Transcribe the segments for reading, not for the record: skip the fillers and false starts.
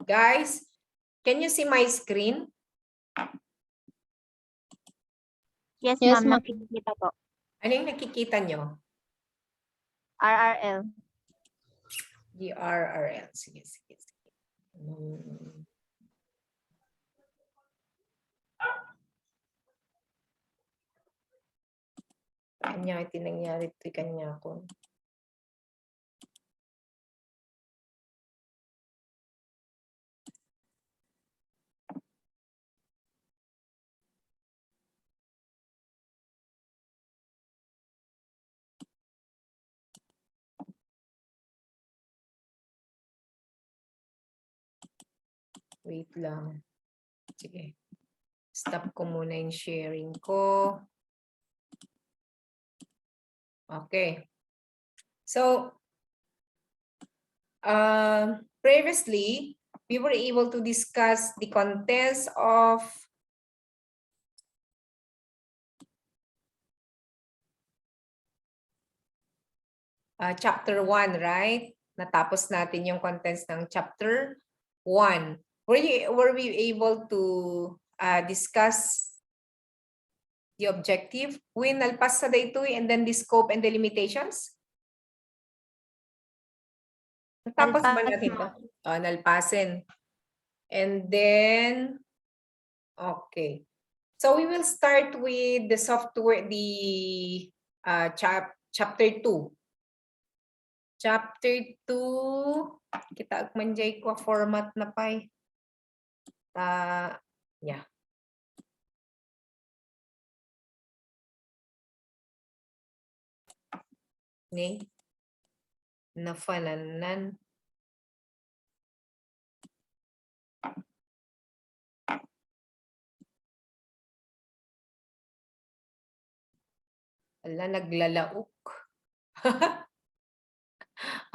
Guys, can you see my screen? Yes, Yes, ma'am. ma'am. Nakikita po. Ano yung nakikita nyo? RRL. DRRL. Sige, sige, sige. Hmm. Kanya, ito nangyari ito kanya ko. Wait lang. Sige. Stop ko muna yung sharing ko. Okay. So, previously, we were able to discuss the contents of chapter 1, right? Natapos natin yung contents ng chapter 1. Were we able to discuss the objective? Win, nalpas sa day 2 and then the scope and the limitations? Natapos ba natin ito? Nalpasin. And then, okay. So we will start with the software, the chapter 2. Chapter 2, kita manjay ko format na pa yeah. Ni nafananan. Ala, naglalaok.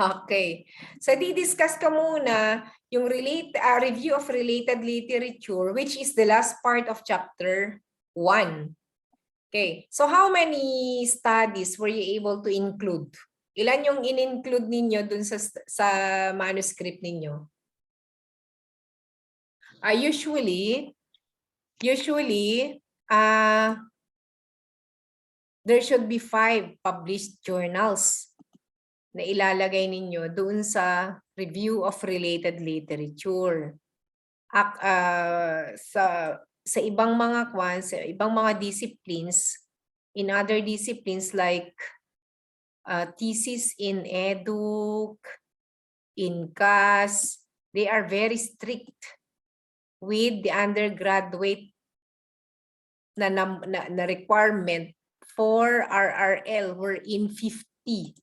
Okay. So, di-discuss ka muna yung review of related literature, which is the last part of chapter 1. Okay. So, how many studies were you able to include? Ilan yung in-include ninyo dun sa manuscript ninyo? Usually, there should be 5 published journals na ilalagay ninyo doon sa review of related literature. Sa ibang mga sa ibang mga disciplines, in other disciplines like thesis in Educ, in CAS, they are very strict with the undergraduate na requirement for RRL wherein 50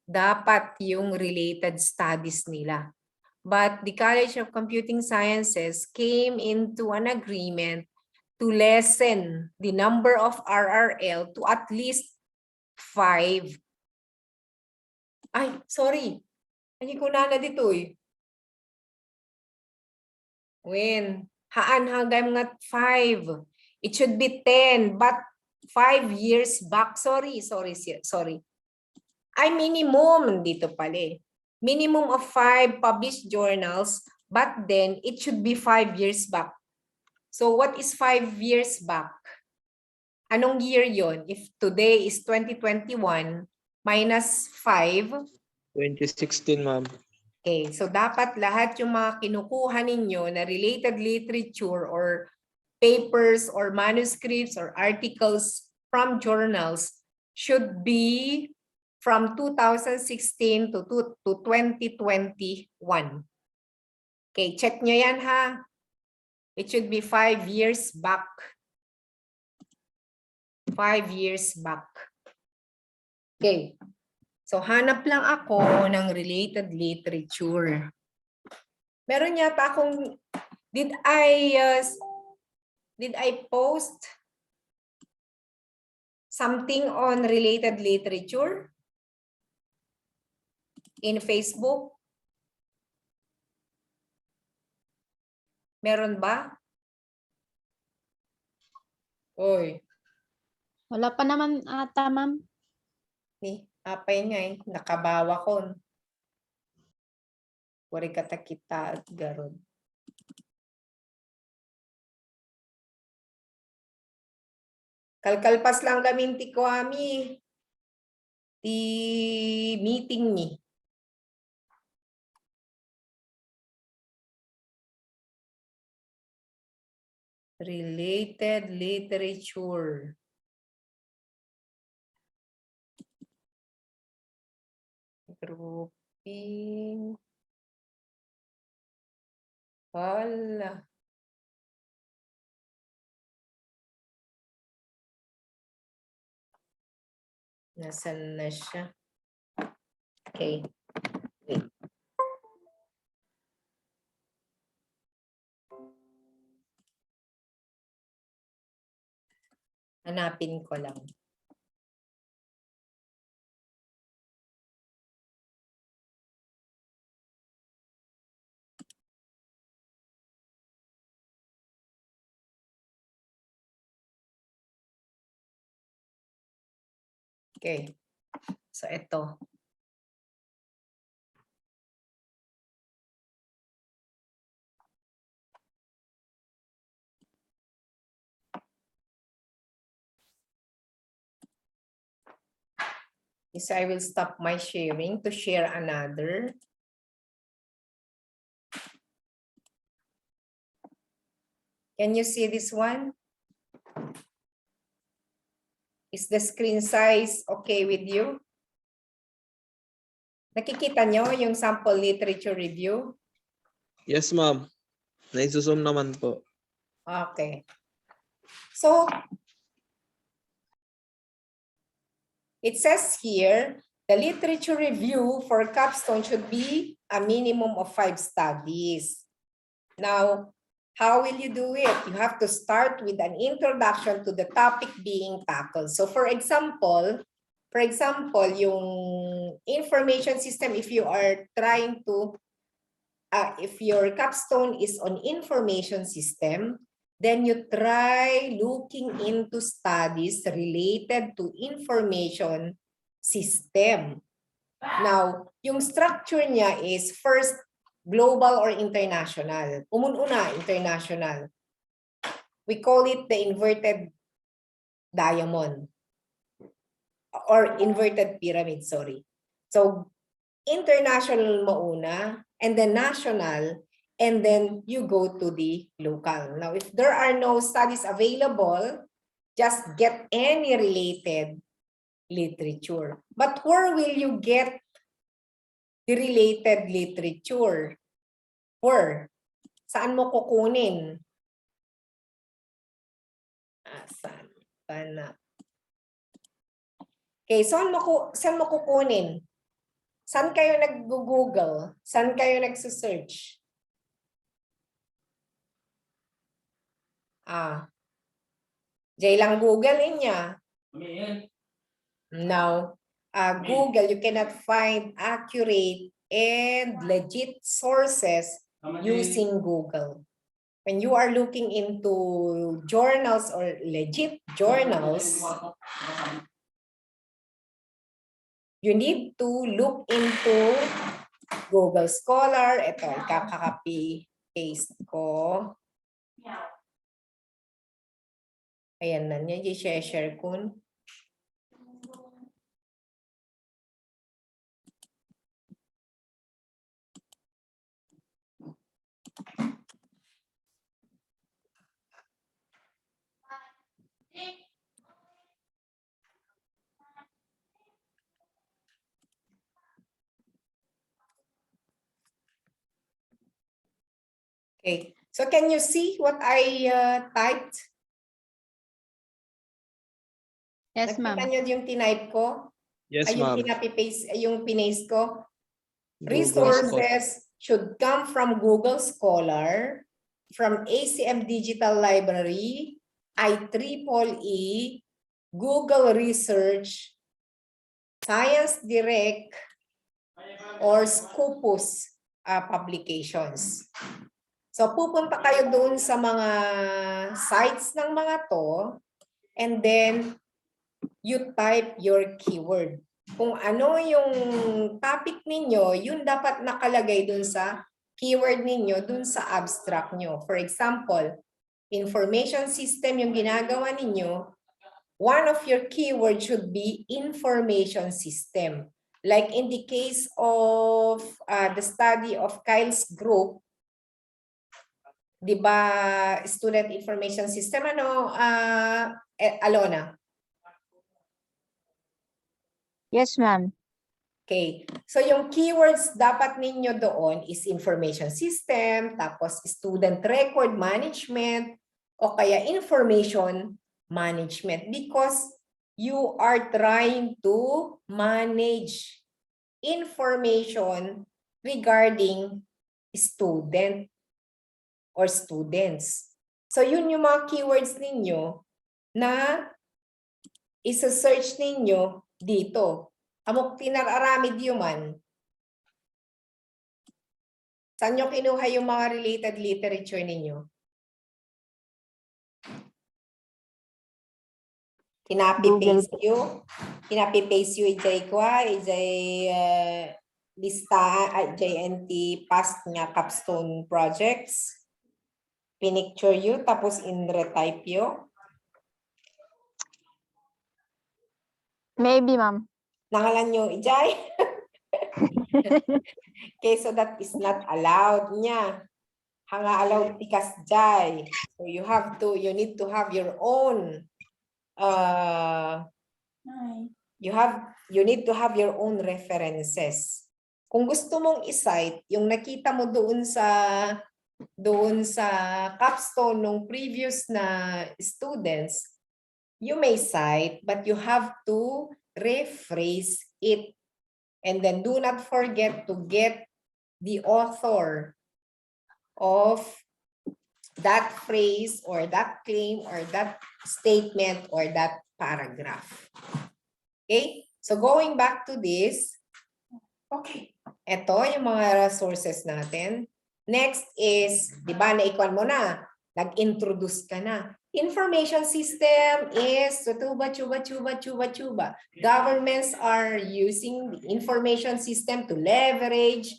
dapat yung related studies nila. But the College of Computing Sciences came into an agreement to lessen the number of RRL to at least 5. Ay, sorry. Ay, ko na dito eh. When? Haan hanggang nga 5. It should be 10, but 5 years back. Sorry. Ay, minimum dito pala eh. Minimum of 5 published journals, but then it should be 5 years back. So what is 5 years back? Anong year yon? If today is 2021 minus 5. 2016, ma'am. Okay, so dapat lahat yung mga kinukuha ninyo na related literature or papers or manuscripts or articles from journals should be from 2016 to 2021. Okay, check nyo yan ha. It should be 5 years back. 5 years back. Okay. So, hanap lang ako ng related literature. Meron yata akong, did I post something on related literature in Facebook? Meron ba? Oy. Wala pa naman ata, ma'am. Apay nga nakabawa ko. Wari kata kita at garon. Kalkalpas lang kami ti Kwami. Ti meeting ni. Related literature. Grouping. Wala. Nasaan na siya? Okay. Wait. Hanapin ko lang. Okay. So, ito. So, I will stop my sharing to share another. Can you see this one? Is the screen size okay with you? Nakikita nyo yung sample literature review? Yes, ma'am. Naisusum naman po. Okay. So, it says here, the literature review for Capstone should be a minimum of 5 studies. Now, how will you do it? You have to start with an introduction to the topic being tackled. So for example, yung information system, if you are trying to, if your capstone is on information system, then you try looking into studies related to information system. Now, yung structure niya is first, global or international. Umununa, international. We call it the inverted diamond. Or inverted pyramid, sorry. So, international mauna, and then national, and then you go to the local. Now, if there are no studies available, just get any related literature. But where will you get the related literature? Where? Saan mo kukunin? Saan? Pana. Okay, saan mo kukunin? Saan kayo nag-google? Saan kayo nagsusearch? Jay lang Google niya. Now, Google, you cannot find accurate and legit sources using Google. When you are looking into journals or legit journals, you need to look into Google Scholar. Ito, ikaka-copy paste ko. Ayan na niya, i-share ko. Okay, so can you see what I typed? Yes, ma'am. Nakita niyo yung tinype ko? Yes, Ay, yung ma'am. pinapipaste, yung pinaste ko? Google Scholar. Resources should come from Google Scholar, from ACM Digital Library, IEEE, Google Research, Science Direct, or Scopus publications. So pupunta kayo doon sa mga sites ng mga to, and then you type your keyword. Kung ano yung topic ninyo, yun dapat nakalagay doon sa keyword ninyo dun sa abstract nyo. For example, information system yung ginagawa ninyo, one of your keywords should be information system. Like in the case of the study of Kyle's group, di ba, student information system, ano, Alona? Yes, ma'am. Okay. So yung keywords dapat ninyo doon is information system, tapos student record management, o kaya information management because you are trying to manage information regarding student or students. So yun yung mga keywords ninyo na isa-search ninyo dito. Amok tinararamid yuman. Saan nyo kinuha yung mga related literature ninyo? Kinapi-paste you? Kinapi-paste you ijay kwa? Ijay lista, JNT past nga Capstone projects? Pinicture you, tapos in-retype you? Maybe, ma'am. Nangalan nyo ijay? Okay, so that is not allowed niya. Hanga allowed tikas jay. So you need to have your own you need to have your own references. Kung gusto mong i-cite yung nakita mo doon sa Capstone nung previous na students, you may cite, but you have to rephrase it. And then do not forget to get the author of that phrase or that claim or that statement or that paragraph. Okay? So going back to this, okay. Ito yung mga sources natin. Next is, di ba, naikuan mo na, nag-introduce ka na. Information system is chuba. Governments are using the information system to leverage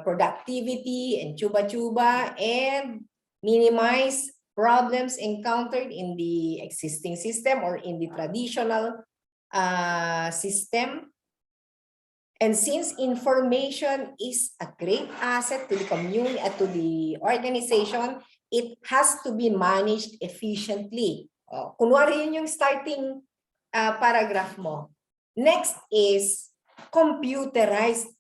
productivity and chuba and minimize problems encountered in the existing system or in the traditional system. And since information is a great asset to the community, to the organization, it has to be managed efficiently. Kunwari yun yung starting paragraph mo. Next is computerized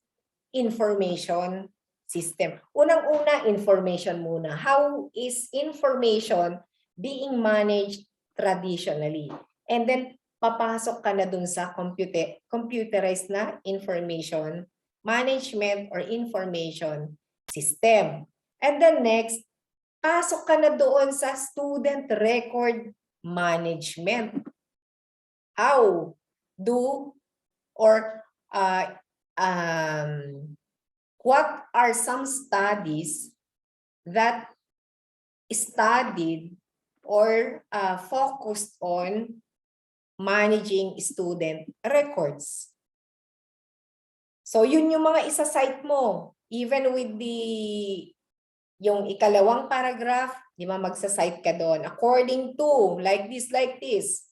information system. Unang-una, information muna. How is information being managed traditionally? And then, papasok ka na dun sa computerized na information management or information system. And then next, pasok ka na doon sa student record management. How do or what are some studies that studied or focused on managing student records? So yun yung mga isa-cite mo. Even with yung ikalawang paragraph, di ba magsa-cite ka doon. According to, like this.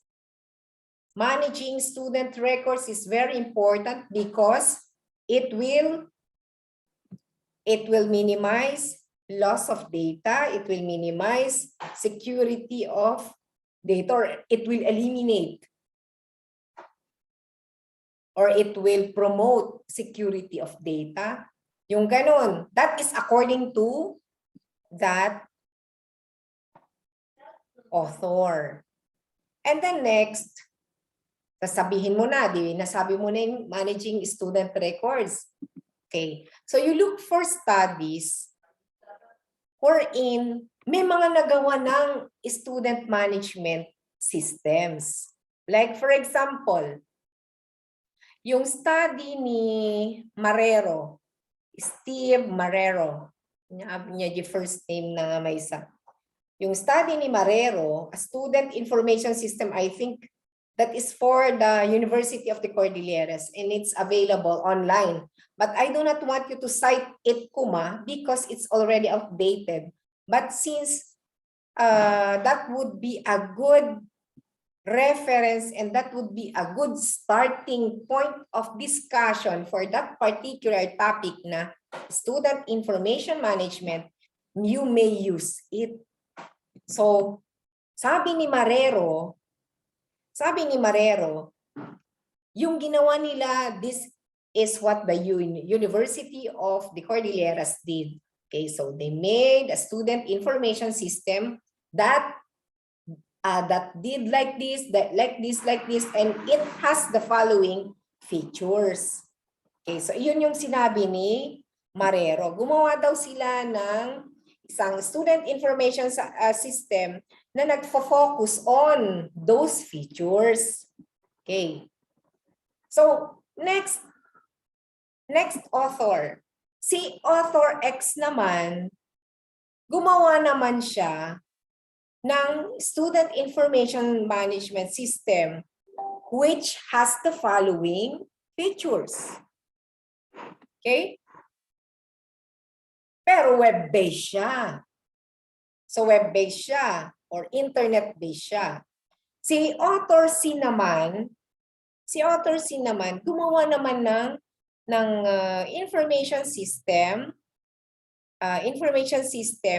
Managing student records is very important because it will minimize loss of data, it will minimize security of data, or it will eliminate or it will promote security of data. Yung ganun. That is according to that author. And then next, sasabihin mo na, nasabi mo na yung managing student records. Okay. So you look for studies wherein may mga nagawa ng student management systems. Like for example, yung study ni Marrero, Steve Marrero, niya yung first name na may isa. Yung study ni Marrero, a student information system, I think That is for the University of the Cordilleras and it's available online. But I do not want you to cite it, Kuma, because it's already outdated. But since that would be a good reference and that would be a good starting point of discussion for that particular topic na student information management, you may use it. So, sabi ni Marrero, yung ginawa nila, this is what the University of the Cordilleras did. Okay, so they made a student information system that did like this, and it has the following features. Okay, so yun yung sinabi ni Marrero. Gumawa daw sila ng isang student information system na nagfo-focus on those features. Okay. So, next author. Si author X naman, gumawa naman siya ng student information management system which has the following features. Okay? Pero web-based siya. So web-based siya or internet-based siya. Si author C naman, gumawa naman ng information system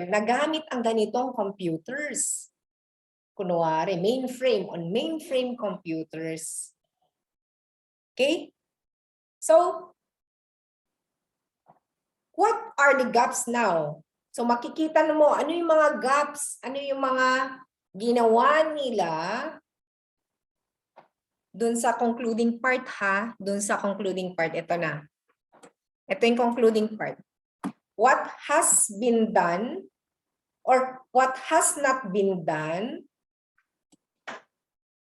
na gamit ang ganitong computers. Kunwari, mainframe computers. Okay? So, what are the gaps now? So makikita mo ano yung mga gaps, ano yung mga ginawa nila dun sa concluding part ha, dun sa concluding part, ito na. Ito yung concluding part. What has been done or what has not been done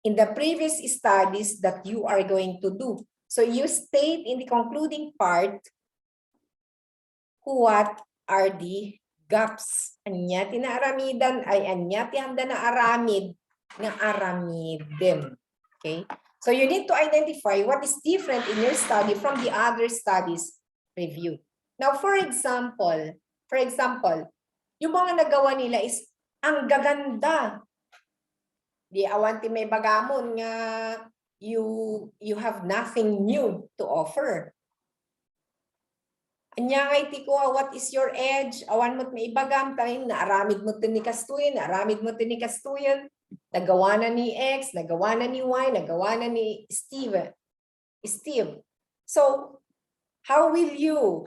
in the previous studies that you are going to do. So you state in the concluding part what are the gaps. Anyati na aramidan ay anyati handa na aramid na aramidem. Okay? So you need to identify what is different in your study from the other studies reviewed. Now, for example, yung mga nagawa nila is ang gaganda. Di awanti may bagamon nga you have nothing new to offer. Anya ngay tiko, what is your edge? Awan mo't may ibagam tayo, naaramid mo ni kastuyan, nagawa na ni X, nagawa na ni Y, nagawa na ni Steve. So, how will you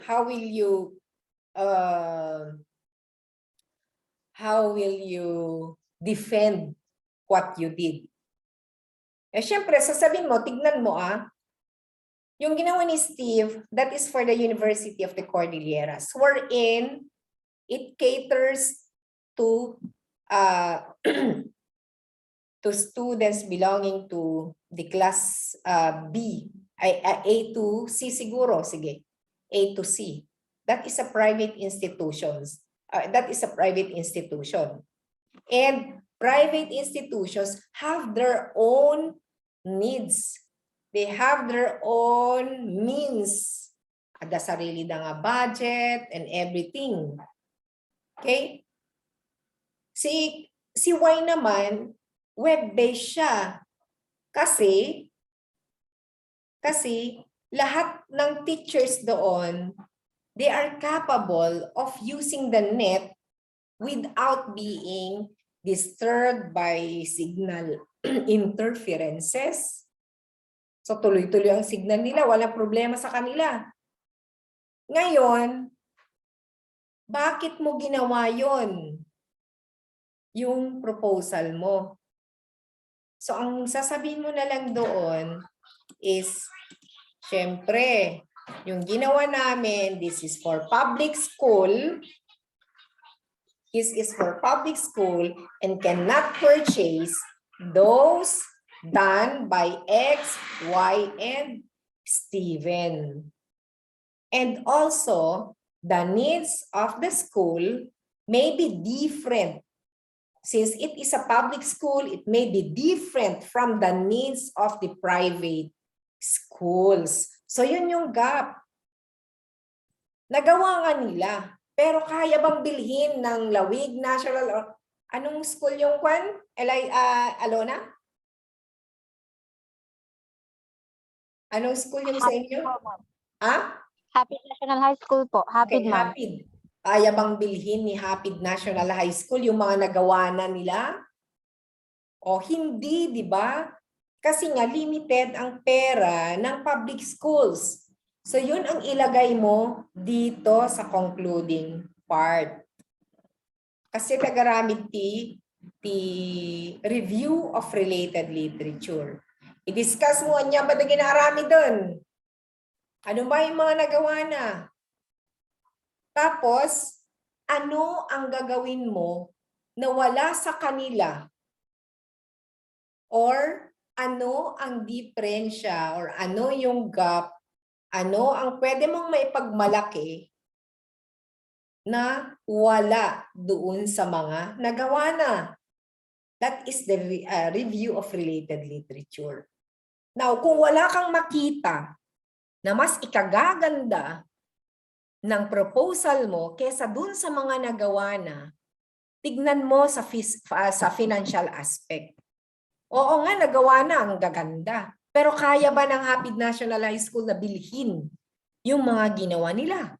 defend what you did? Eh, syempre, sasabihin mo, tignan mo yung ginawa ni Steve, that is for the University of the Cordilleras, wherein it caters to to students belonging to the class B, A to C siguro, sige, A to C. That is a private institution. And private institutions have their own needs. They have their own means. Ada sarili na nga budget and everything. Okay? Si Y naman, web-based siya. Kasi lahat ng teachers doon, they are capable of using the net without being disturbed by signal interferences. So tuloy-tuloy ang signal nila, walang problema sa kanila. Ngayon, bakit mo ginawa yon? Yung proposal mo. So ang sasabihin mo na lang doon is, syempre, yung ginawa namin, this is for public school. This is for public school and cannot purchase those done by X, Y, and Steven. And also, the needs of the school may be different Since it is a public school, it may be different from the needs of the private schools. So yun yung gap. Nagawa nga nila. Pero kaya bang bilhin ng Lawig National or anong school yung kwan? Alona? Anong school yung sa inyo? Ah? Happy National High School po. Happy, Okay, ma'am. Hapid. Kaya bang bilhin ni Hapid National High School yung mga nagawa na nila? O hindi, di ba? Kasi nga limited ang pera ng public schools. So yun ang ilagay mo dito sa concluding part. Kasi nagaramid ti review of related literature. I-discuss mo niya ba na ginarami doon? Ano ba yung mga nagawa na? Tapos, ano ang gagawin mo na wala sa kanila? Or ano ang diferensya or ano yung gap? Ano ang pwede mong maipagmalaki na wala doon sa mga nagawa na? That is the review of related literature. Now, kung wala kang makita na mas ikagaganda ng proposal mo kesa dun sa mga nagawa na, tignan mo sa financial aspect. Oo nga, nagawa na, ang gaganda. Pero kaya ba ng Hapid National High School na bilhin yung mga ginawa nila?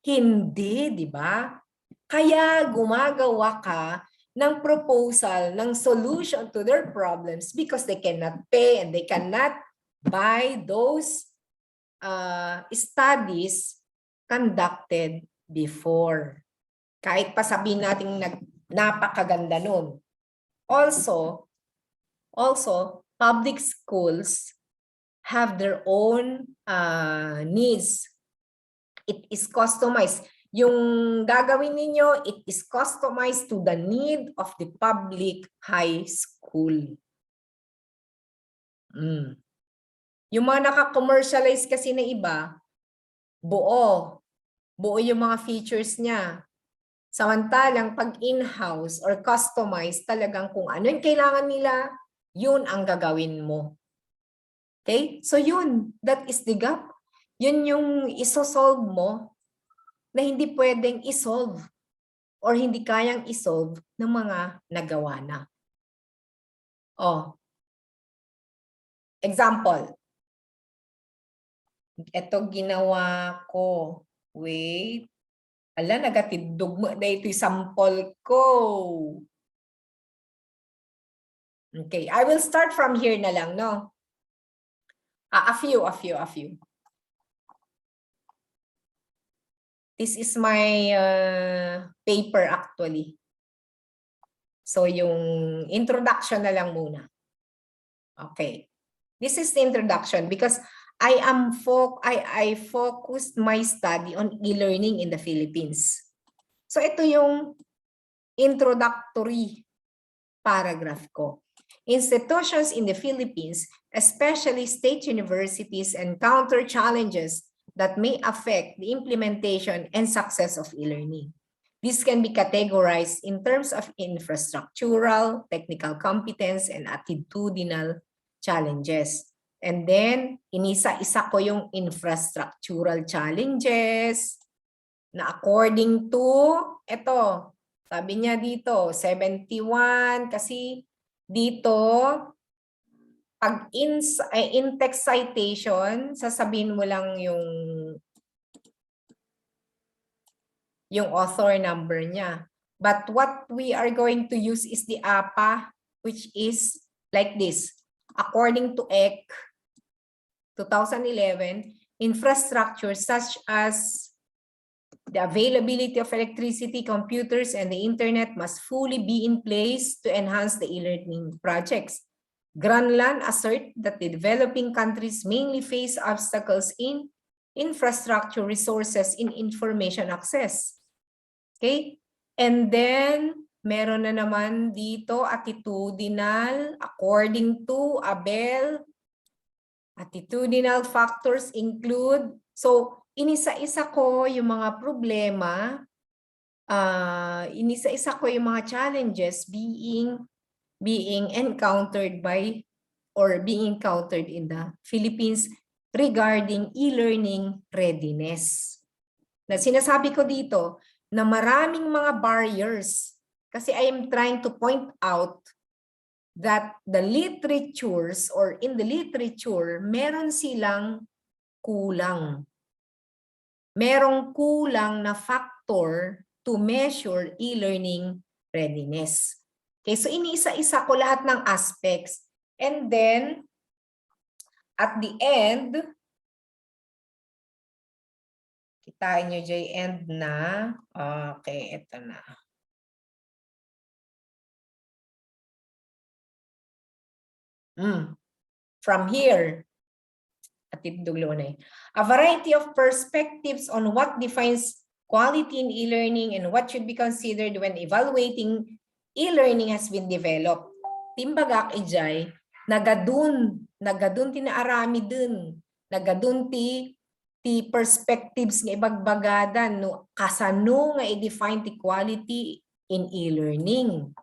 Hindi, di ba? Kaya gumagawa ka ng proposal, ng solution to their problems because they cannot pay and they cannot buy those studies conducted before. Kahit pa sabihin natin napakaganda nun. Also, public schools have their own needs. It is customized. Yung gagawin ninyo, it is customized to the need of the public high school. Yung mga naka-commercialize kasi na iba, buo yung mga features niya. Samantalang pag in-house or customized, talagang kung ano yung kailangan nila, yun ang gagawin mo. Okay? So yun, that is the gap. Yun yung isosolve mo na hindi pwedeng isolve or hindi kayang isolve ng mga nagawa na. Oh. Example. Ito ginawa ko. Wait. Ala, nagatidog mo na ito yung sample ko. Okay, I will start from here na lang, no? A few. This is my paper actually. So yung introduction na lang muna. Okay. This is the introduction because I focused my study on e-learning in the Philippines. So ito yung introductory paragraph ko. Institutions in the Philippines, especially state universities, encounter challenges that may affect the implementation and success of e-learning. This can be categorized in terms of infrastructural, technical competence, and attitudinal challenges. And then, inisa-isa ko yung infrastructural challenges na according to, ito, sabi niya dito, 71, kasi dito, pag in-text citation, sasabihin mo lang yung author number niya. But what we are going to use is the APA, which is like this. According to EC 2011, infrastructure such as the availability of electricity, computers, and the internet must fully be in place to enhance the e-learning projects. Granlan assert that the developing countries mainly face obstacles in infrastructure resources in information access. Okay? And then, meron na naman dito, attitudinal, according to Abel, attitudinal factors include, so inisa-isa ko yung mga problema inisa-isa ko yung mga challenges being encountered by or being encountered in the Philippines regarding e-learning readiness. Na sinasabi ko dito na maraming mga barriers kasi I am trying to point out that the literatures or in the literature, meron silang kulang. Merong kulang na factor to measure e-learning readiness. Okay, so iniisa-isa ko lahat ng aspects. And then, at the end, kitain nyo dyan end na. Okay, ito na. From here, a variety of perspectives on what defines quality in e-learning and what should be considered when evaluating e-learning has been developed. Timbagak ijay, nagadun tinaarami dun, nagadun ti perspectives nga ibagbagadan no kasano nga i-define ti quality in e-learning.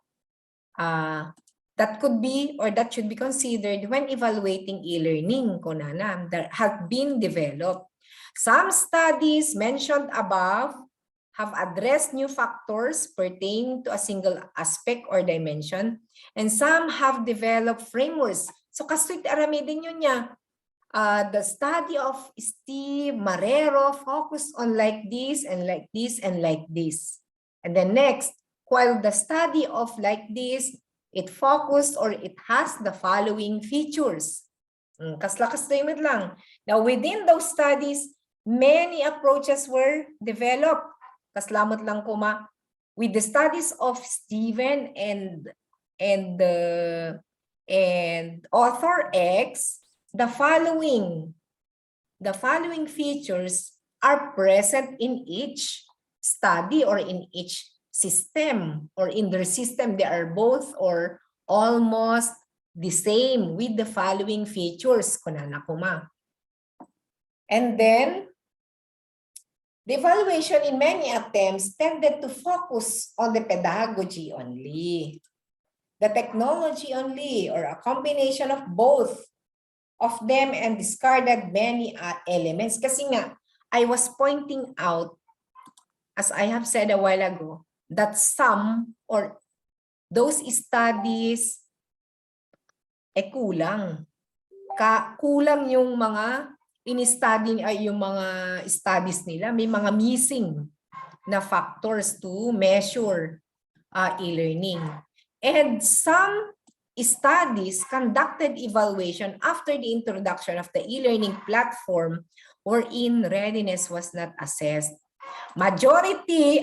That could be or that should be considered when evaluating e-learning kunana that have been developed. Some studies mentioned above have addressed new factors pertaining to a single aspect or dimension, and some have developed frameworks. So kastoy aramidin yun niya. The study of Steve Marrero focused on like this and like this and like this. And then next, while the study of like this, it focused or it has the following features. Kasla-kasla lang. Now, within those studies, many approaches were developed. Kaslamot lang kuma. With the studies of Stephen and author X, the following features are present in each study or in each system or in their system. They are both or almost the same with the following features. And then the evaluation in many attempts tended to focus on the pedagogy only, the technology only, or a combination of both of them, and discarded many elements. Kasi nga, I was pointing out, as I have said a while ago, that some or those studies kulang. Kulang yung mga in-study ay yung mga studies nila, may mga missing na factors to measure e-learning. And some studies conducted evaluation after the introduction of the e-learning platform wherein readiness was not assessed. Majority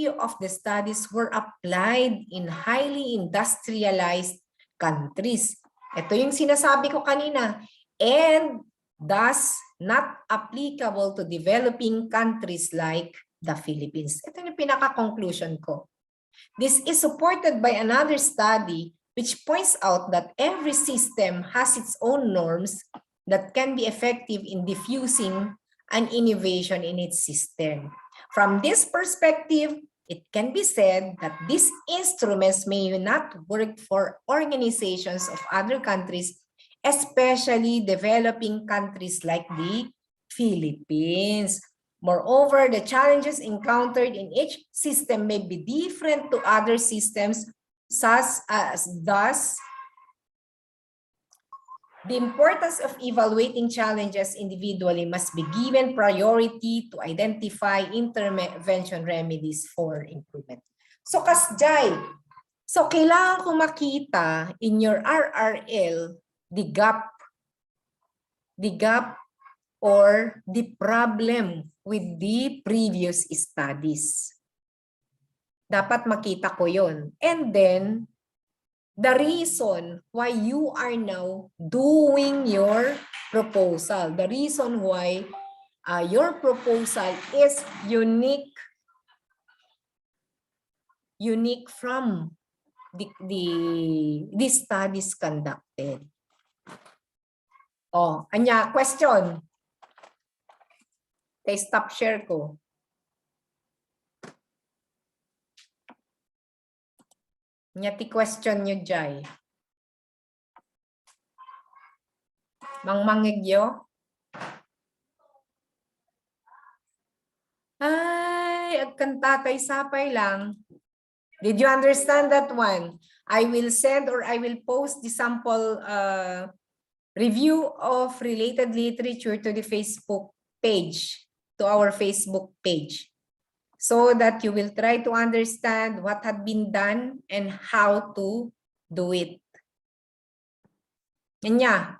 of the studies were applied in highly industrialized countries. Ito yung sinasabi ko kanina, and thus not applicable to developing countries like the Philippines. Ito yung pinaka-conclusion ko. This is supported by another study which points out that every system has its own norms that can be effective in diffusing an innovation in its system. From this perspective, it can be said that these instruments may not work for organizations of other countries, especially developing countries like the Philippines. Moreover, the challenges encountered in each system may be different to other systems, thus, the importance of evaluating challenges individually must be given priority to identify intervention remedies for improvement. So, kasjay, so kailangan ko makita in your RRL the gap or the problem with the previous studies. Dapat makita ko yon. And then, the reason why you are now doing your proposal, the reason why your proposal is unique from the studies conducted. Oh, anya question. Okay, stop share ko. Nyati question nyo, Jai. Mangmangigyo? Ay, agkantatay sapay lang. Did you understand that one? I will send or I will post the sample review of related literature to the Facebook page, to our Facebook page, so that you will try to understand what had been done and how to do it. Yan.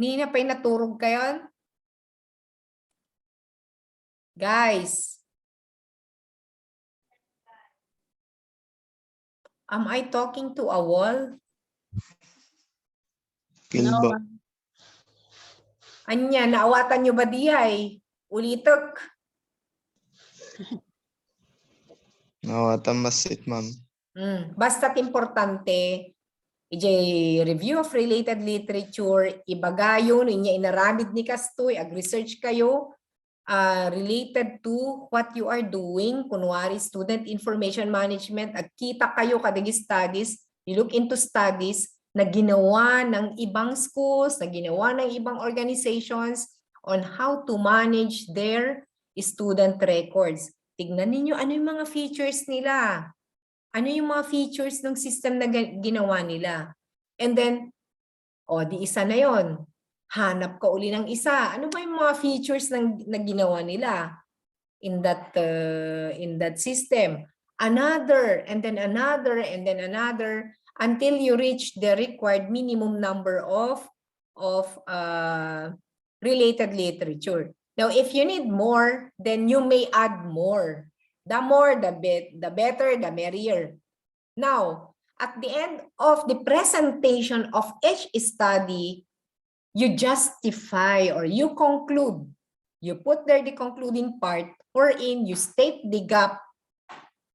Nina pa'y naturog kayo? Guys, am I talking to a wall? Kilbo. Anya, naawatan nyo ba dihay? Ulitok. Nawatan masit, ma'am. Basta't importante, review of related literature, ibagayon, inya inaramid ni Kastoy, ag-research kayo, related to what you are doing, kunwari student information management, at kita kayo kadagi studies, you look into studies na ginawa ng ibang schools, na ginawa ng ibang organizations on how to manage their student records. Tignan ninyo ano yung mga features nila. Ano yung mga features ng system na ginawa nila. And then, di isa na yon. Hanap ka uli ng isa. Ano ba yung mga features na ginawa nila in that system? Another, and then another, and then another, until you reach the required minimum number of related literature. Now, if you need more, then you may add more. The more, the better, the merrier. Now, at the end of the presentation of each study, you justify or you conclude. You put there the concluding part wherein you state the gap.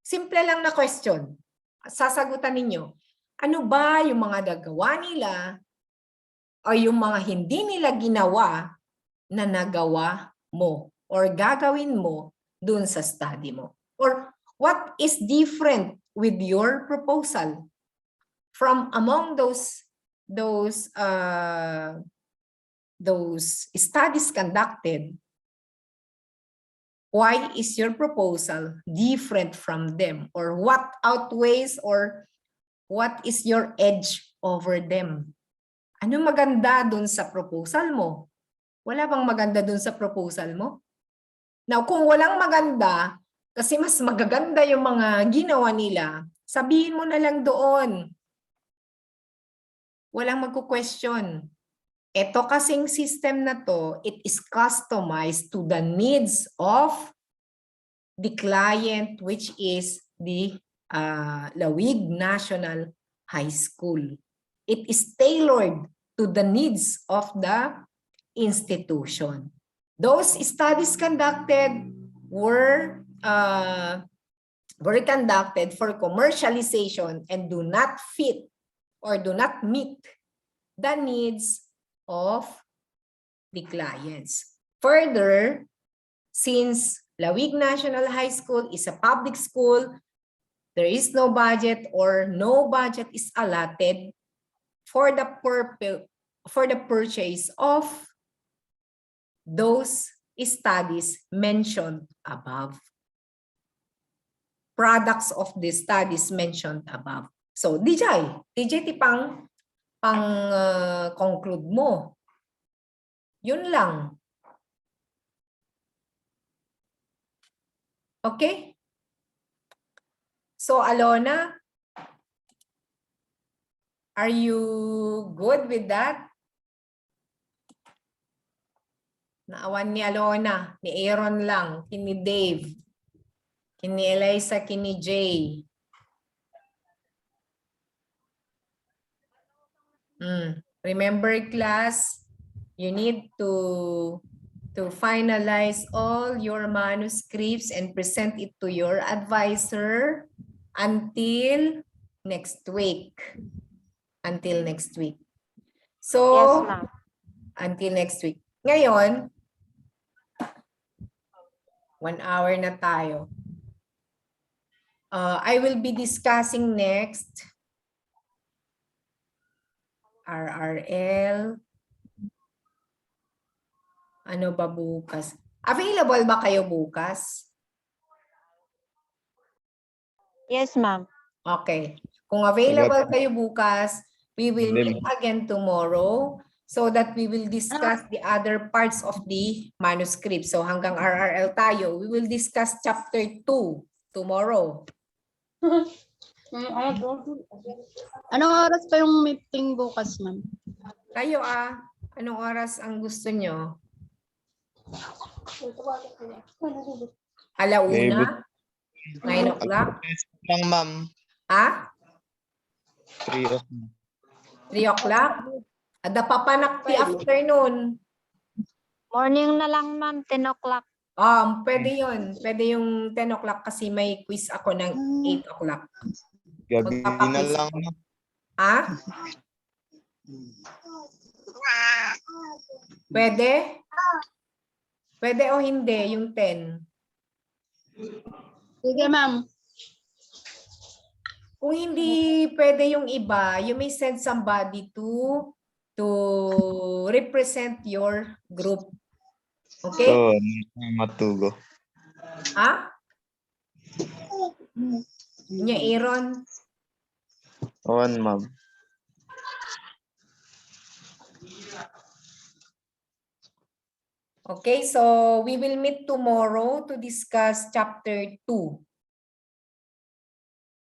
Simple lang na question. Sasagutan ninyo, ano ba yung mga nagawa nila o yung mga hindi nila ginawa na nagawa mo or gagawin mo dun sa study mo? Or what is different with your proposal from among those studies conducted? Why is your proposal different from them? Or what outweighs or what is your edge over them? Ano maganda dun sa proposal mo? Wala bang maganda dun sa proposal mo? Now, kung walang maganda, kasi mas magaganda yung mga ginawa nila, sabihin mo na lang doon. Walang magko-question. Ito kasing system na to, it is customized to the needs of the client, which is the Lawig National High School. It is tailored to the needs of the institution. Those studies conducted were conducted for commercialization and do not fit or do not meet the needs of the clients. Further, since Lawig National High School is a public school, there is no budget or no budget is allotted for the purchase of those studies mentioned above. Products of the studies mentioned above. So, DJ ti pang conclude mo. Yun lang. Okay? So, Alona, are you good with that? Naawan ni Alona, ni Aaron lang, kini Dave, kini Eliza, kini Jay. Remember, class, you need to finalize all your manuscripts and present it to your advisor until next week. Until next week. So, Yes, ma'am. until next week. Ngayon, 1 hour na tayo. I will be discussing next RRL. Ano ba bukas? Available ba kayo bukas? Yes, ma'am. Okay. Kung available kayo bukas, we will meet again tomorrow so that we will discuss the other parts of the manuscript. So hanggang RRL tayo, we will discuss chapter 2 tomorrow. Anong oras pa yung meeting bukas, ma'am? Kayo anong oras ang gusto nyo? Alauna? 9 o'clock? Lang, ma'am. 3 o'clock. 3 o'clock? Ada papanak ti afternoon. Morning na lang, ma'am. 10 o'clock. Pwede yun. Pwede yung 10 o'clock kasi may quiz ako ng 8 o'clock. Gabi na Magpapaquiz lang. ako. ma'am. Pwede? Pwede o hindi yung 10? Sige, ma'am. Kung hindi pwede yung iba, you may send somebody to represent your group. Okay? So, matugo. Nya Aaron? One, ma'am. Okay, so we will meet tomorrow to discuss chapter 2.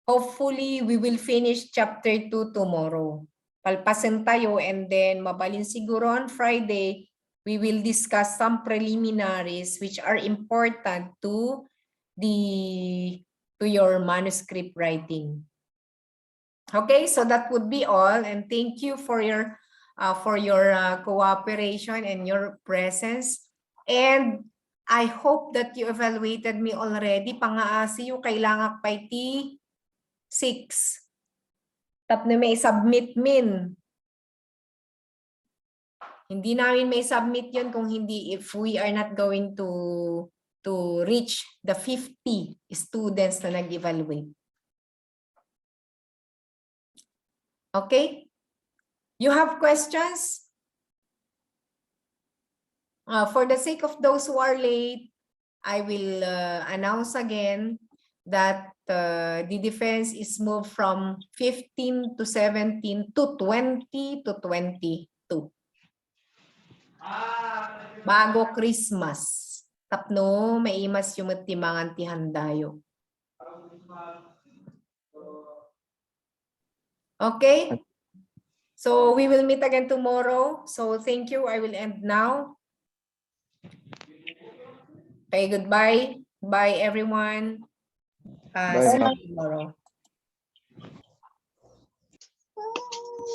Hopefully, we will finish chapter 2 tomorrow. Palpasin tayo and then mabalin siguro on Friday, we will discuss some preliminaries which are important to your manuscript writing. Okay, so that would be all, and thank you for your cooperation and your presence. And I hope that you evaluated me already. Pangaasi yung kailangan pa iti 6. Tapos may submit min. Hindi namin may submit yun kung hindi, if we are not going to reach the 50 students na nag-evaluate. Okay? You have questions? For the sake of those who are late, I will announce again that the defense is moved from 15 to 17 to 20 to 22. Bago Christmas. Tapno, maimas yung timangan ti handayo. Okay? So we will meet again tomorrow. So thank you. I will end now. Okay, goodbye. Bye, everyone. Bye, See ma'am. you tomorrow.